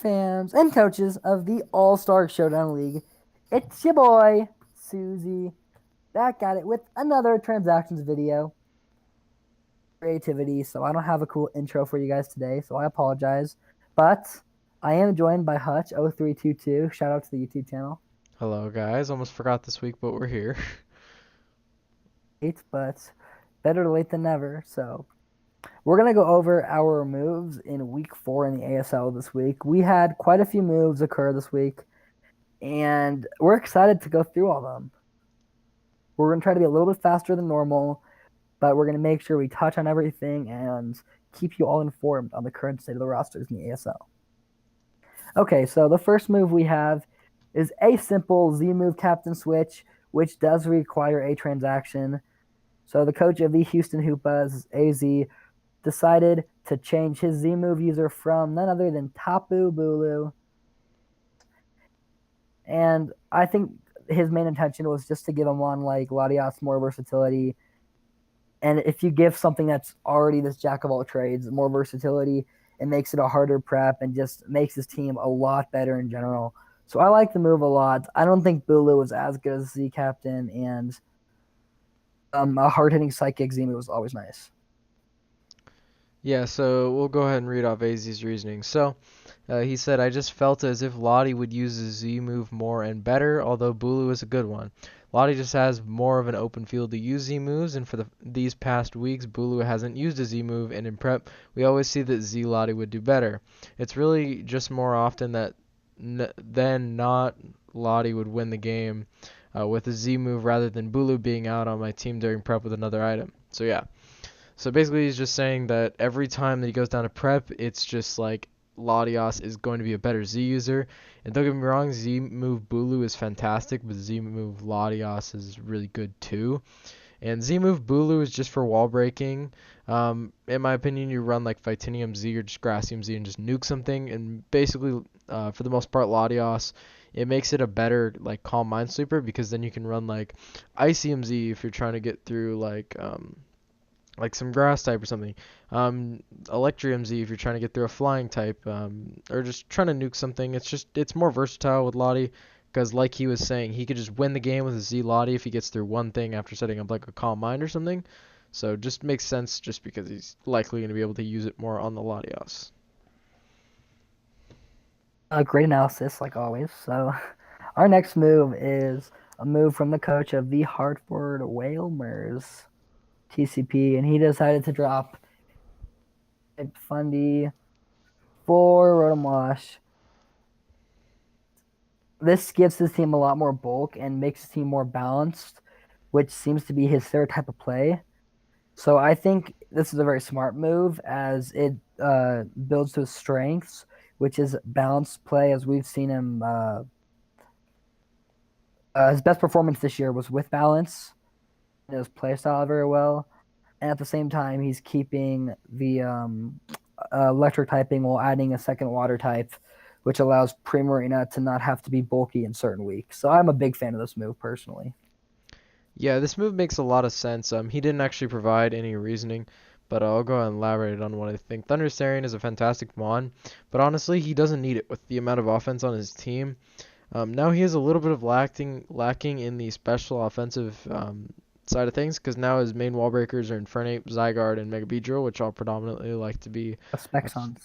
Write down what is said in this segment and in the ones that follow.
fans, and coaches of the All-Star Showdown League. It's your boy, Susie, back at it with another transactions video. Creativity, so I don't have a cool intro for you guys today, so I apologize. But I am joined by Hutch0322. Shout out to the YouTube channel. Hello guys, almost forgot this week, but we're here. But better late than never. So we're going to go over our moves in week 4 in the ASL this week. We had quite a few moves occur this week, and we're excited to go through all of them. We're going to try to be a little bit faster than normal, but we're going to make sure we touch on everything and keep you all informed on the current state of the rosters in the ASL. Okay, so the first move we have is a simple Z move captain switch, which does require a transaction. So the coach of the Houston Hoopas, AZ, decided to change his Z move user from none other than Tapu Bulu. And I think his main intention was just to give him one like Latias more versatility. And if you give something that's already this jack of all trades more versatility, it makes it a harder prep and just makes his team a lot better in general. So I like the move a lot. I don't think Bulu was as good as Z captain, and a hard-hitting psychic Z move was always nice. Yeah, so we'll go ahead and read off AZ's reasoning. He said, I just felt as if Lottie would use the Z move more and better, although Bulu is a good one. Lottie just has more of an open field to use Z moves, and for these past weeks, Bulu hasn't used a Z move, and in prep, we always see that Z Lottie would do better. It's really just more often that than not Lottie would win the game with a Z move rather than Bulu being out on my team during prep with another item. So yeah. So basically he's just saying that every time that he goes down to prep, it's just like Latias is going to be a better Z user. And don't get me wrong, Z move Bulu is fantastic, but Z move Latias is really good too. And Z move Bulu is just for wall breaking. In my opinion, you run like Fitinium Z or just Grassium Z and just nuke something. And basically, for the most part, Latias, it makes it a better like Calm Minesweeper because then you can run like Icium Z if you're trying to get through like some grass type or something. Electrium Z if you're trying to get through a flying type, or just trying to nuke something. It's more versatile with Lottie, because like he was saying, he could just win the game with a Z Lottie if he gets through one thing after setting up like a Calm Mind or something. So it just makes sense just because he's likely going to be able to use it more on the Latias. Great analysis, like always. So our next move is a move from the coach of the Hartford Whalers, TCP, and he decided to drop Fundy for Rotom Wash. This gives his team a lot more bulk and makes his team more balanced, which seems to be his favorite type of play. So I think this is a very smart move as it builds to his strengths, which is balanced play, as we've seen him. His best performance this year was with balance and his play style very well. And at the same time, he's keeping the electric typing while adding a second water type, which allows Primarina to not have to be bulky in certain weeks. So I'm a big fan of this move personally. Yeah, this move makes a lot of sense. He didn't actually provide any reasoning, but I'll go ahead and elaborate on what I think. Thunderstarian is a fantastic mon, but honestly, he doesn't need it with the amount of offense on his team. Now he has a little bit of lacking in the special offensive side of things, because now his main wall breakers are Infernape, Zygarde, and Mega Beedrill, which I'll predominantly like to be. Specs on.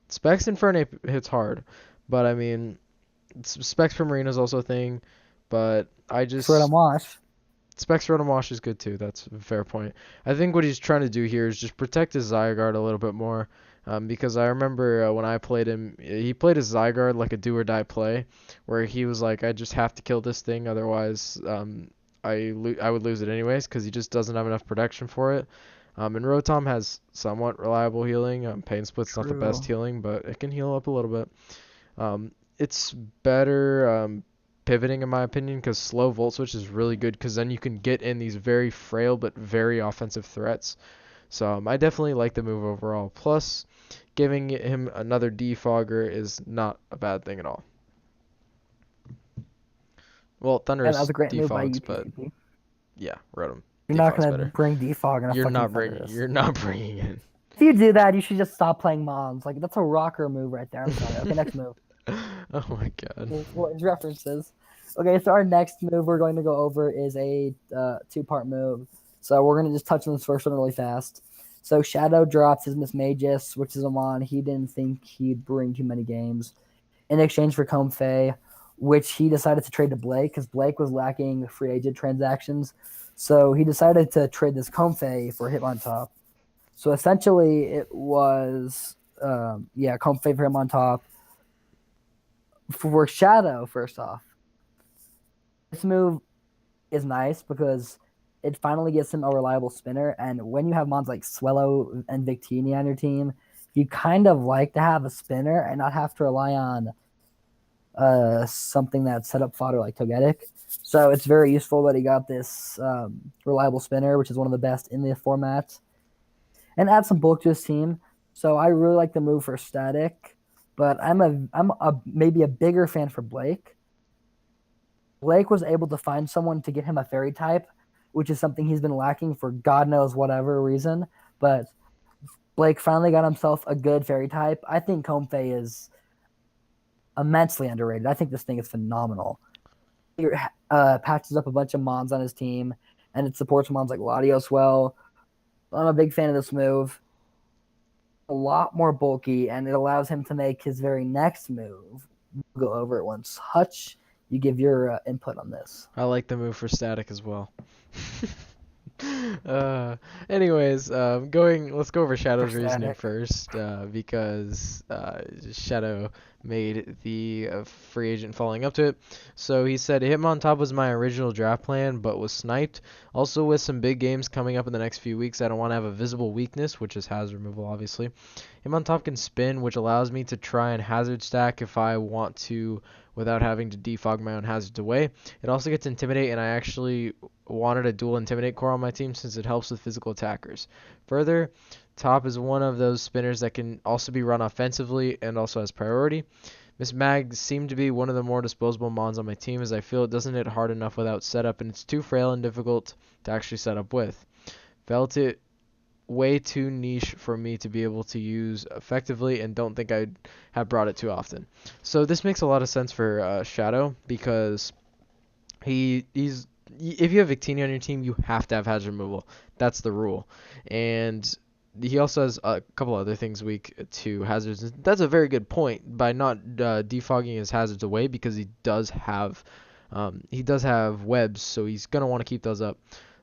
Specs Infernape hits hard, but I mean, Specs for Marina is also a thing, but I Sort of just wash. Specs Rotom Wash is good too. That's a fair point. I think what he's trying to do here is just protect his Zygarde a little bit more. Because I remember when I played him, he played his Zygarde like a do or die play, where he was like, I just have to kill this thing, otherwise I would lose it anyways, because he just doesn't have enough protection for it. And Rotom has somewhat reliable healing. Pain Split's not the best True. healing, but it can heal up a little bit. It's better pivoting in my opinion, because slow Volt Switch is really good, because then you can get in these very frail but very offensive threats. So I definitely like the move overall. Plus, giving him another defogger is not a bad thing at all. Well, And that Thunderous was a great move by defogs, but UTCP. yeah, Rotom You're not defogs gonna better. bring defog in a fucking Thunderous. You're not bringing it. If you do that, you should just stop playing Mons. Like that's a rocker move right there. I'm sorry. Okay, next move. Oh my god. What references? Okay, so our next move we're going to go over is a two-part move. So we're going to just touch on this first one really fast. So Shadow drops his Miss Magus, switches him on. He didn't think he'd bring too many games in exchange for Comfey, which he decided to trade to Blake because Blake was lacking free agent transactions. So he decided to trade this Comfey for Hitmontop. So essentially, it was Comfey for him on top for Shadow. First off, this move is nice because it finally gets him a reliable spinner. And when you have mons like Swellow and Victini on your team, you kind of like to have a spinner and not have to rely on something that's set up fodder like Togetic. So it's very useful that he got this reliable spinner, which is one of the best in the format, and add some bulk to his team. So I really like the move for Static, but I'm a maybe a bigger fan for Blake. Blake was able to find someone to get him a fairy type, which is something he's been lacking for God knows whatever reason. But Blake finally got himself a good fairy type. I think Comfey is immensely underrated. I think this thing is phenomenal. He patches up a bunch of mons on his team, and it supports mons like Latios well. I'm a big fan of this move. A lot more bulky, and it allows him to make his very next move. We'll go over it once. Hutch, you give your input on this. I like the move for Static as well. uh, anyways, let's go over For Shadow's reasoning Static. first, because Shadow made the free agent following up to it. So he said Hitmontop was my original draft plan, but was sniped. Also, with some big games coming up in the next few weeks, I don't want to have a visible weakness, which is hazard removal, obviously. Hitmontop can spin, which allows me to try and hazard stack if I want to, without having to defog my own hazards away. It also gets Intimidate, and I actually wanted a dual Intimidate core on my team since it helps with physical attackers. Further, Top is one of those spinners that can also be run offensively and also has priority. Miss Mag seemed to be one of the more disposable mons on my team, as I feel it doesn't hit hard enough without setup, and it's too frail and difficult to actually set up with. Felt it way too niche for me to be able to use effectively, and don't think I'd have brought it too often. So this makes a lot of sense for Shadow, because he's if you have Victini on your team, you have to have hazard removal. That's the rule. And he also has a couple other things weak to hazards. That's a very good point by not defogging his hazards away, because he does have webs, so he's gonna want to keep those up.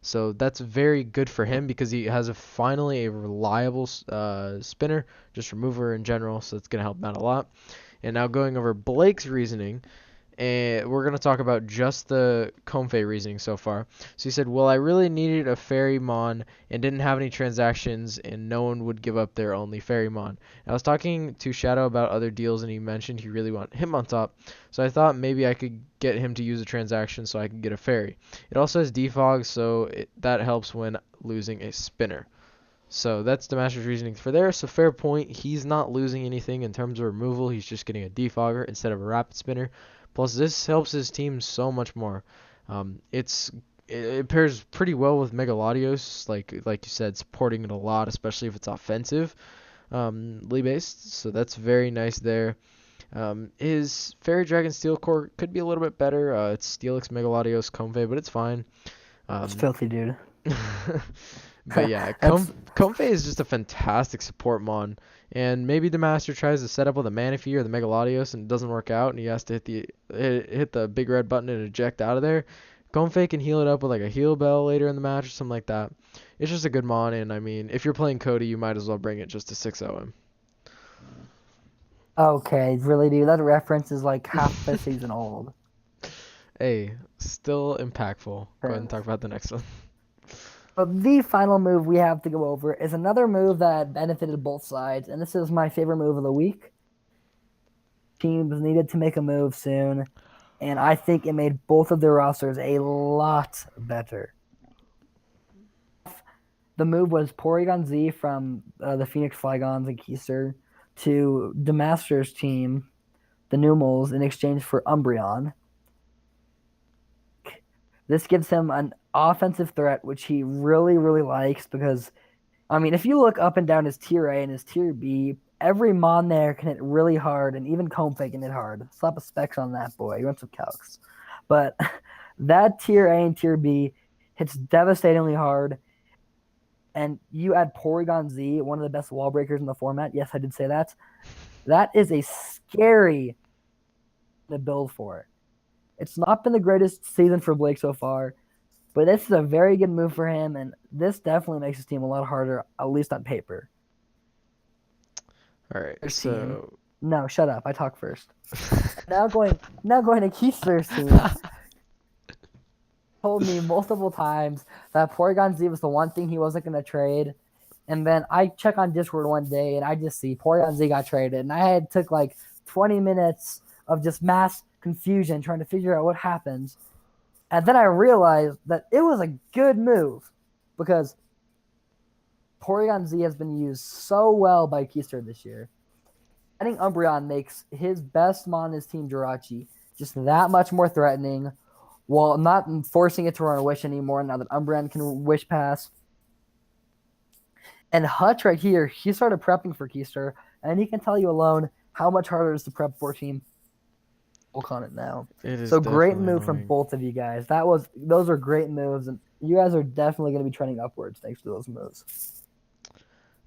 So that's very good for him because he has finally a reliable spinner, just remover in general. So it's gonna help him out a lot. And now going over Blake's reasoning, and we're going to talk about just the Comfey reasoning so far. So he said, well, I really needed a Fairy Mon and didn't have any transactions, and no one would give up their only Fairy Mon. I was talking to Shadow about other deals, and he mentioned he really wanted him on top. So I thought maybe I could get him to use a transaction so I could get a Fairy. It also has defog, so that helps when losing a spinner. So that's the Master's reasoning for there. So fair point. He's not losing anything in terms of removal. He's just getting a defogger instead of a rapid spinner. Plus, this helps his team so much more. It pairs pretty well with Megalodios, like you said, supporting it a lot, especially if it's offensive, based. So that's very nice there. His Fairy Dragon Steel Core could be a little bit better. It's Steelix, Megalodios, Comfey, but it's fine. That's Um, filthy, dude. but yeah, That's Comfey is just a fantastic support mon. And maybe the master tries to set up with a Manaphy or the Megalodios and it doesn't work out, and he has to hit the big red button and eject out of there. Comfey can heal it up with like a heal bell later in the match or something like that. It's just a good mon, and I mean, if you're playing Cody, you might as well bring it just to 6-0 him. okay, really, dude. That reference is like half a season old. Hey, still impactful. Go ahead and talk about the next one. But the final move we have to go over is another move that benefited both sides, and this is my favorite move of the week. Teams needed to make a move soon, and I think it made both of their rosters a lot better. The move was Porygon Z from the Phoenix Flygons and Keister to Demaster's team, the Numels, in exchange for Umbreon. This gives him an offensive threat, which he really, really likes because I mean, if you look up and down his tier A and his tier B, every mon there can hit really hard, and even Comfey can hit hard. Slap a specs on that boy. You want some calcs. But that tier A and tier B hits devastatingly hard. And you add Porygon Z, one of the best wall breakers in the format. Yes, I did say that. That is a scary to build for. It's not been the greatest season for Blake so far, but this is a very good move for him, and this definitely makes his team a lot harder, at least on paper. All right, His team. so No, shut up. I talk first. Now going to Keith's team. Told me multiple times that Porygon Z was the one thing he wasn't going to trade. And then I check on Discord one day and I just see Porygon Z got traded. And I had took like 20 minutes of just mass confusion trying to figure out what happened. And then I realized that it was a good move because Porygon Z has been used so well by Keister this year. Adding Umbreon makes his best mon in his team, Jirachi, just that much more threatening while not forcing it to run a wish anymore now that Umbreon can wish pass. And Hutch right here, he started prepping for Keister, and he can tell you alone how much harder it is to prep for Team. We'll on it now. it is So great definitely move from annoying. both of you guys. Those are great moves, and you guys are definitely going to be trending upwards thanks to those moves.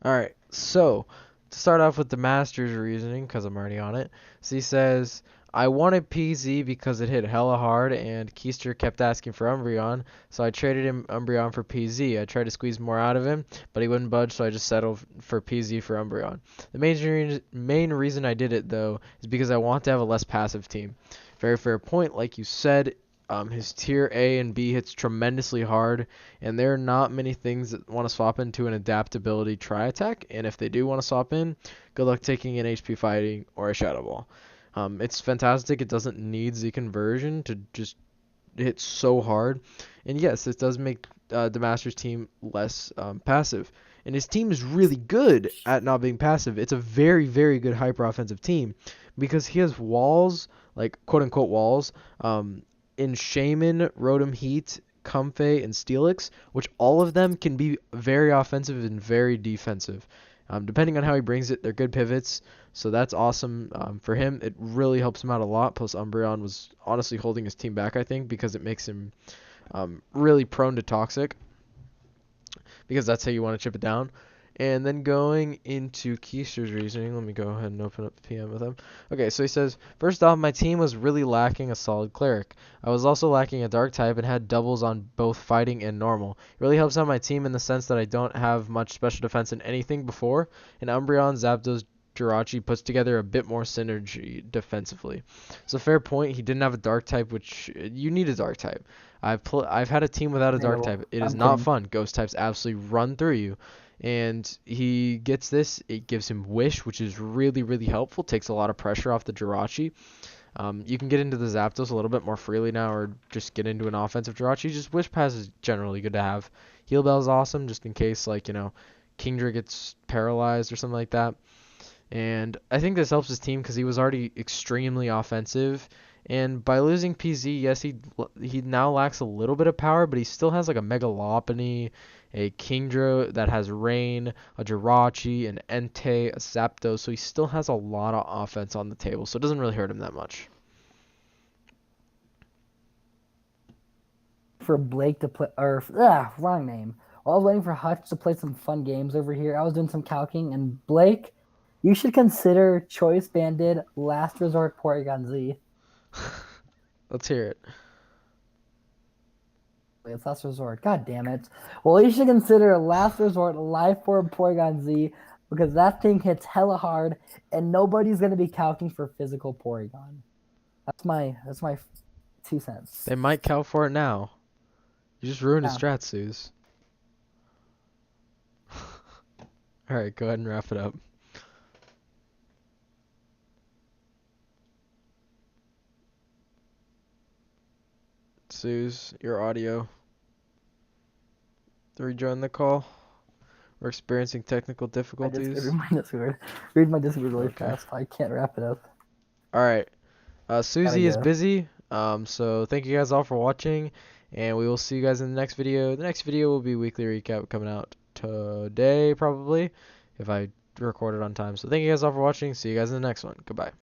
All right, so to start off with the Masters reasoning, because I'm already on it. So he says, I wanted PZ because it hit hella hard, and Keister kept asking for Umbreon, so I traded him Umbreon for PZ. I tried to squeeze more out of him, but he wouldn't budge, so I just settled for PZ for Umbreon. The main reason I did it, though, is because I want to have a less passive team. Very fair point, like you said. His tier A and B hits tremendously hard, and there are not many things that want to swap into an adaptability tri-attack, and if they do want to swap in, good luck taking an HP fighting or a Shadow Ball. It's fantastic. It doesn't need Z conversion to just hit so hard, and yes, it does make the Masters team less passive. And his team is really good at not being passive. It's a very, very good hyper offensive team because he has walls, like quote unquote walls, in Shaman, Rotom Heat, Comfey, and Steelix, which all of them can be very offensive and very defensive. Depending on how he brings it, they're good pivots, so that's awesome for him. It really helps him out a lot. Plus, Umbreon was honestly holding his team back, I think, because it makes him really prone to Toxic, because that's how you want to chip it down. And then going into Keister's reasoning, let me go ahead and open up the PM with him. Okay, so he says, first off, my team was really lacking a solid cleric. I was also lacking a dark type and had doubles on both fighting and normal. It really helps out my team in the sense that I don't have much special defense in anything before, and Umbreon, Zapdos, Jirachi puts together a bit more synergy defensively. So fair point, he didn't have a dark type, which you need a dark type. I've had a team without a dark type. It is I'm not kidding. fun. Ghost types absolutely run through you. And he gets this. It gives him Wish, which is really, really helpful. Takes a lot of pressure off the Jirachi. You can get into the Zapdos a little bit more freely now, or just get into an offensive Jirachi. Just Wish Pass is generally good to have. Heal Bell is awesome, just in case, like, Kingdra gets paralyzed or something like that. And I think this helps his team because he was already extremely offensive. And by losing PZ, yes, he now lacks a little bit of power, but he still has like a Mega Lopunny, a Kingdra that has Rain, a Jirachi, an Entei, a Zapdos, so he still has a lot of offense on the table, so it doesn't really hurt him that much. For Blake to play, or wrong name. While I was waiting for Hutch to play some fun games over here, I was doing some calking, and Blake, you should consider Choice Banded Last Resort Porygon Z. Let's hear it. Wait, it's Last Resort. God damn it. Well, you should consider Last Resort Life Form Porygon Z because that thing hits hella hard, and nobody's gonna be calking for physical Porygon. That's my 2 cents. They might count for it now. You just ruined his Yeah. strat, Suze. Alright, go ahead and wrap it up. Suze, your audio. Rejoin the call. We're experiencing technical difficulties. Read my Discord. Read my Discord really Okay. fast. I can't wrap it up. Alright. Gotta Susie is go. busy. So thank you guys all for watching. And we will see you guys in the next video. The next video will be weekly recap coming out. today, probably, if I record it on time. So thank you guys all for watching. See you guys in the next one. Goodbye.